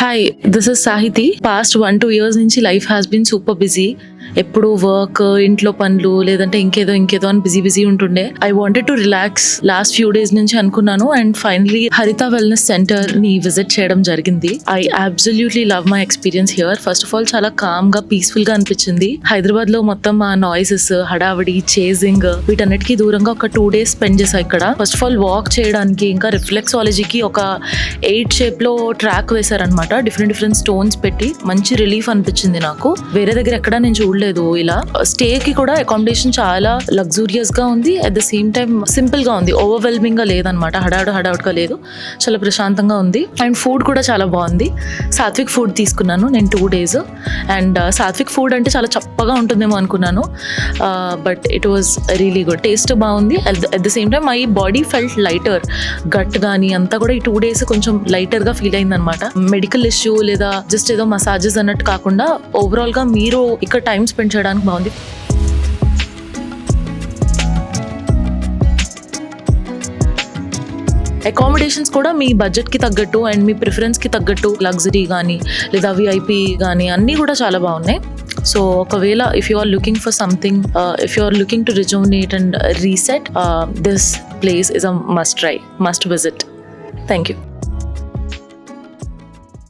Hi, this is Sahithi. Past 1-2 years నుంచి life has been super busy. ఎప్పుడు work, ఇంట్లో పనులు, లేదంటే ఇంకేదో అని బిజీ ఉంటుండే. I wanted to relax last few days నుంచి అనుకున్నాను. And finally Haritha wellness centre ని విజిట్ చేయడం జరిగింది. I absolutely love my experience here. First of all చాలా కామ్ గా, పీస్ఫుల్ గా అనిపించింది. హైదరాబాద్ లో మొత్తం ఆ నాయిసెస్, హడావిడి, చేజింగ్ వీటన్నిటికీ దూరంగా ఒక 2 days స్పెండ్ చేసా ఇక్కడ. ఫస్ట్ ఆఫ్ ఆల్ వాక్ చేయడానికి, ఇంకా రిఫ్లెక్సాలజీకి ఒక 8 షేప్ లో ట్రాక్ వేశారనమాట. డిఫరెంట్ స్టోన్స్ పెట్టి మంచి రిలీఫ్ అనిపించింది నాకు. వేరే దగ్గర ఎక్కడ నేను చూడలేదు ఇలా. స్టే కి కూడా అకామిడేషన్ చాలా లగ్జూరియస్ గా ఉంది. At the same time simple గా ఉంది. ఓవర్వెల్మింగ్ గా లేదనమాట. హడావుడ్గా లేదు. చాలా ప్రశాంతంగా ఉంది. అండ్ ఫుడ్ కూడా చాలా బాగుంది. సాత్విక్ ఫుడ్ తీసుకున్నాను నేను 2 days. అండ్ సాత్విక్ ఫుడ్ అంటే చాలా చప్పగా ఉంటుందేమో అనుకున్నాను. But it was really good. Taste బాగుంది. At the same time my body felt lighter. Gut కానీ అంతా కూడా ఈ 2 days కొంచెం లైటర్ గా ఫీల్ అయింది అనమాట. మెడికల్ ఇష్యూ లేదా జస్ట్ ఏదో మసాజెస్ అన్నట్టు కాకుండా ఓవరాల్ గా మీరు ఇక్కడ టైం స్పెండ్ చేయడానికి బాగుంది. అకామిడేషన్స్ కూడా మీ బడ్జెట్ కి తగ్గట్టు అండ్ మీ ప్రిఫరెన్స్ కి తగ్గట్టు లగ్జరీ కానీ లేదా విఐపి కానీ అన్నీ కూడా చాలా బాగున్నాయి. సో ఒకవేళ if you are looking for something, if you are looking to rejuvenate and reset, this place is a must try, must visit. Thank you.